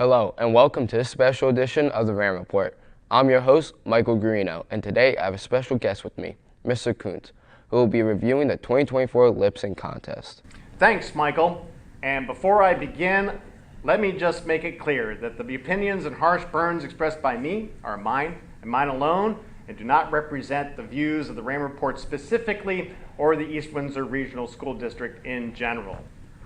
Hello, and welcome to this special edition of the RAM Report. I'm your host, Michael Guarino, and today I have a special guest with me, Mr. Koontz, who will be reviewing the 2024 lip sync contest. Thanks, Michael. And before I begin, let me just make it clear that the opinions and harsh burns expressed by me are mine and mine alone, and do not represent the views of the RAM Report specifically or the East Windsor Regional School District in general.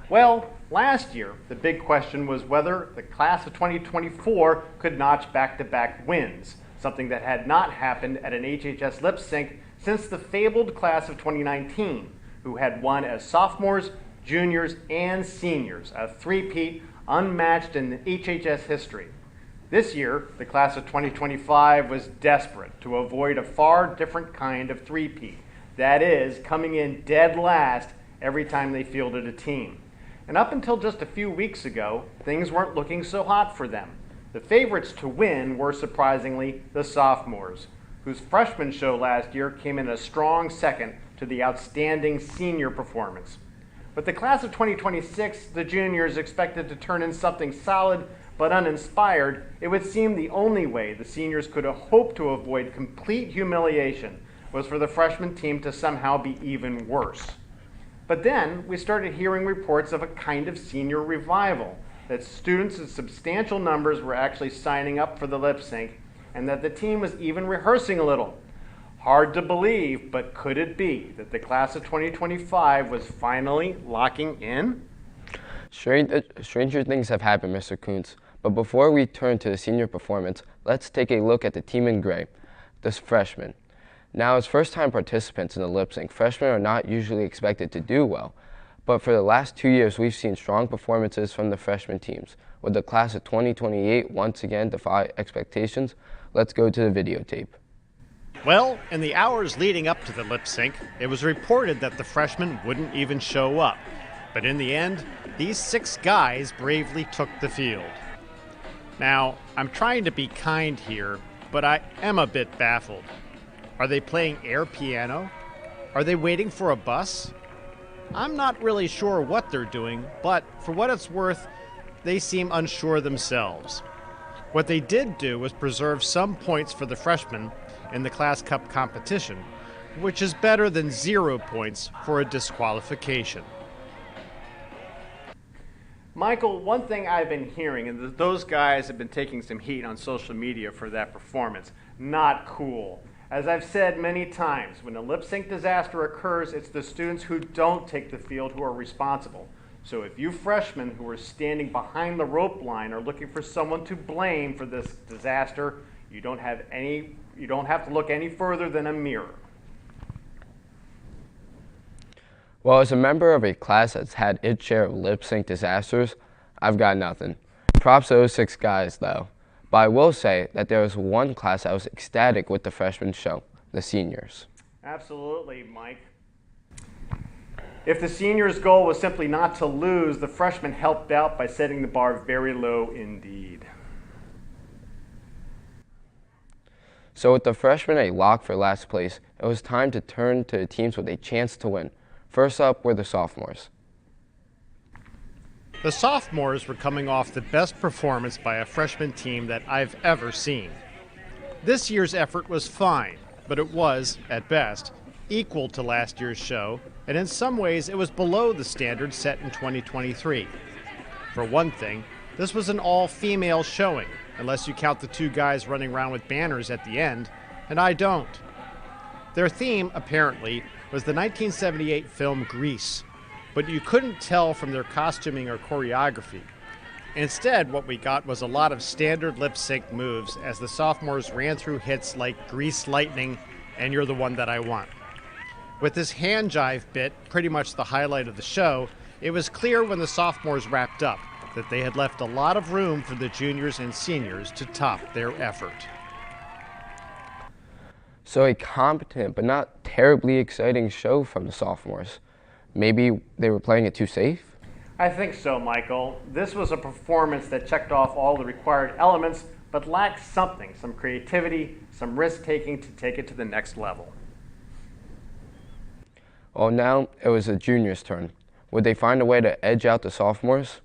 Well, last year, the big question was whether the class of 2024 could notch back-to-back wins, something that had not happened at an HHS lip sync since the fabled class of 2019, who had won as sophomores, juniors, and seniors, a three-peat unmatched in HHS history. This year, the class of 2025 was desperate to avoid a far different kind of three-peat, that is, coming in dead last every time they fielded a team. And up until just a few weeks ago, things weren't looking so hot for them. The favorites to win were, surprisingly, the sophomores, whose freshman show last year came in a strong second to the outstanding senior performance. With the class of 2026, the juniors expected to turn in something solid but uninspired. It would seem the only way the seniors could hope to avoid complete humiliation was for the freshman team to somehow be even worse. But then we started hearing reports of a kind of senior revival, that students in substantial numbers were actually signing up for the lip sync, and that the team was even rehearsing a little. Hard to believe, but could it be that the class of 2025 was finally locking in? Stranger things have happened, Mr. Koontz. But before we turn to the senior performance, let's take a look at the team in gray, the freshmen. Now, as first-time participants in the lip sync, freshmen are not usually expected to do well. But for the last 2 years, we've seen strong performances from the freshman teams. With the class of 2028 once again defy expectations, let's go to the videotape. Well, in the hours leading up to the lip sync, it was reported that the freshmen wouldn't even show up. But in the end, these 6 guys bravely took the field. Now, I'm trying to be kind here, but I am a bit baffled. Are they playing air piano? Are they waiting for a bus? I'm not really sure what they're doing, but for what it's worth, they seem unsure themselves. What they did do was preserve some points for the freshmen in the Class Cup competition, which is better than 0 points for a disqualification. Michael, one thing I've been hearing, and those guys have been taking some heat on social media for that performance. Not cool. As I've said many times, when a lip sync disaster occurs, it's the students who don't take the field who are responsible. So if you freshmen who are standing behind the rope line are looking for someone to blame for this disaster, you don't have to look any further than a mirror. Well, as a member of a class that's had its share of lip sync disasters, I've got nothing. Props to those 6 guys, though. But I will say that there was one class that was ecstatic with the freshman show, the seniors. Absolutely, Mike. If the seniors' goal was simply not to lose, the freshmen helped out by setting the bar very low indeed. So with the freshmen a lock for last place, it was time to turn to the teams with a chance to win. First up were the sophomores. The sophomores were coming off the best performance by a freshman team that I've ever seen. This year's effort was fine, but it was, at best, equal to last year's show, and in some ways it was below the standard set in 2023. For one thing, this was an all-female showing, unless you count the 2 guys running around with banners at the end, and I don't. Their theme, apparently, was the 1978 film Grease, but you couldn't tell from their costuming or choreography. Instead, what we got was a lot of standard lip sync moves as the sophomores ran through hits like Grease Lightning and You're the One That I Want. With this hand jive bit pretty much the highlight of the show, it was clear when the sophomores wrapped up that they had left a lot of room for the juniors and seniors to top their effort. So a competent but not terribly exciting show from the sophomores. Maybe they were playing it too safe? I think so, Michael. This was a performance that checked off all the required elements, but lacked something, some creativity, some risk-taking to take it to the next level. Well, now it was the juniors' turn. Would they find a way to edge out the sophomores?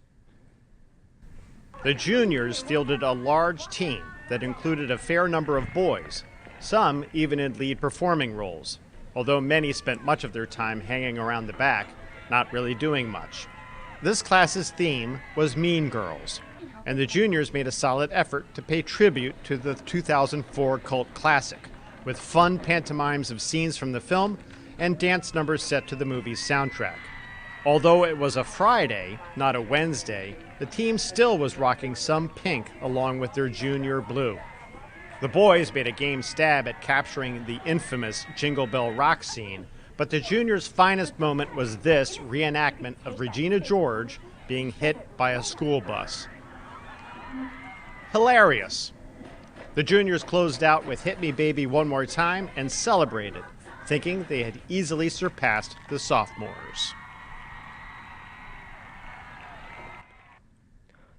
The juniors fielded a large team that included a fair number of boys, some even in lead performing roles, although many spent much of their time hanging around the back, not really doing much. This class's theme was Mean Girls, and the juniors made a solid effort to pay tribute to the 2004 cult classic, with fun pantomimes of scenes from the film and dance numbers set to the movie's soundtrack. Although it was a Friday, not a Wednesday, the team still was rocking some pink along with their junior blue. The boys made a game stab at capturing the infamous Jingle Bell Rock scene, but the juniors' finest moment was this reenactment of Regina George being hit by a school bus. Hilarious. The juniors closed out with Hit Me Baby One More Time and celebrated, thinking they had easily surpassed the sophomores.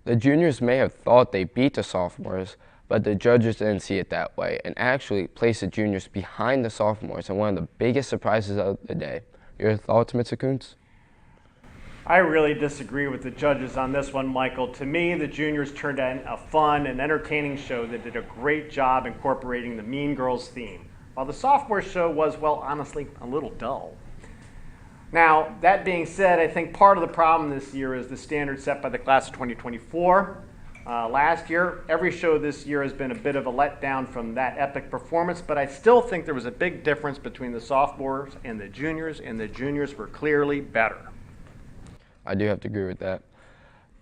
The juniors may have thought they beat the sophomores, but the judges didn't see it that way and actually placed the juniors behind the sophomores in one of the biggest surprises of the day. Your thoughts, Mr. Koontz? I really disagree with the judges on this one, Michael. To me, the juniors turned in a fun and entertaining show that did a great job incorporating the Mean Girls theme, while the sophomore show was, well, honestly, a little dull. Now, that being said, I think part of the problem this year is the standard set by the class of 2024. Last year, every show this year has been a bit of a letdown from that epic performance, but I still think there was a big difference between the sophomores and the juniors were clearly better. I do have to agree with that.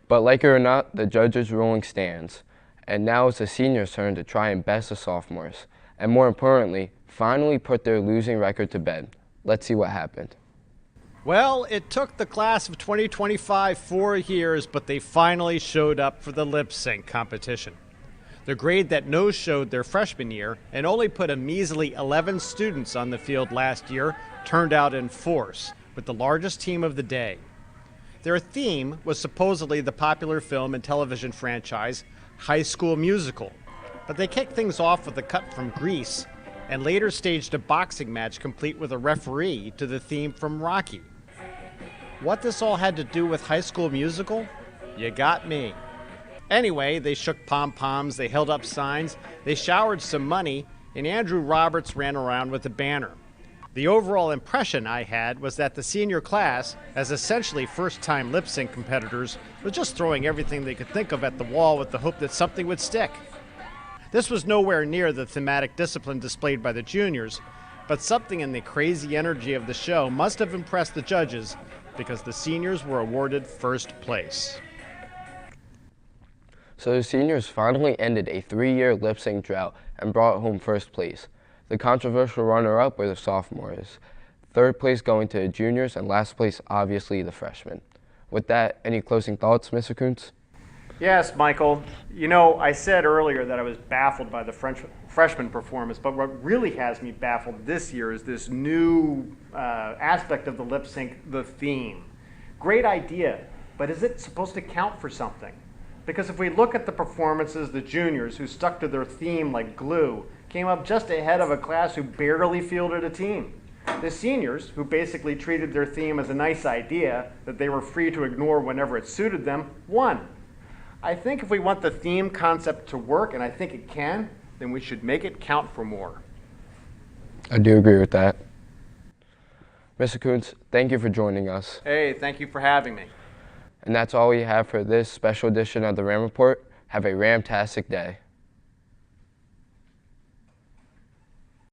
But like it or not, the judges' ruling stands. And now it's the seniors' turn to try and best the sophomores. And more importantly, finally put their losing record to bed. Let's see what happened. Well, it took the class of 2025 4 years, but they finally showed up for the lip sync competition. The grade that no-showed their freshman year and only put a measly 11 students on the field last year turned out in force, with the largest team of the day. Their theme was supposedly the popular film and television franchise High School Musical, but they kicked things off with a cut from Grease and later staged a boxing match complete with a referee to the theme from Rocky. What this all had to do with High School Musical? You got me. Anyway, they shook pom-poms, they held up signs, they showered some money, and Andrew Roberts ran around with a banner. The overall impression I had was that the senior class, as essentially first-time lip-sync competitors, was just throwing everything they could think of at the wall with the hope that something would stick. This was nowhere near the thematic discipline displayed by the juniors, but something in the crazy energy of the show must have impressed the judges because the seniors were awarded first place. So the seniors finally ended a 3-year lip-sync drought and brought home first place. The controversial runner-up were the sophomores, third place going to the juniors, and last place, obviously, the freshmen. With that, any closing thoughts, Mr. Koontz? Yes, Michael. You know, I said earlier that I was baffled by the freshman performance, but what really has me baffled this year is this new aspect of the lip sync, the theme. Great idea, but is it supposed to count for something? Because if we look at the performances, the juniors, who stuck to their theme like glue, came up just ahead of a class who barely fielded a team. The seniors, who basically treated their theme as a nice idea that they were free to ignore whenever it suited them, won. I think if we want the theme concept to work, and I think it can, then we should make it count for more. I do agree with that. Mr. Koontz, thank you for joining us. Hey, thank you for having me. And that's all we have for this special edition of the Ram Report. Have a Ramtastic day.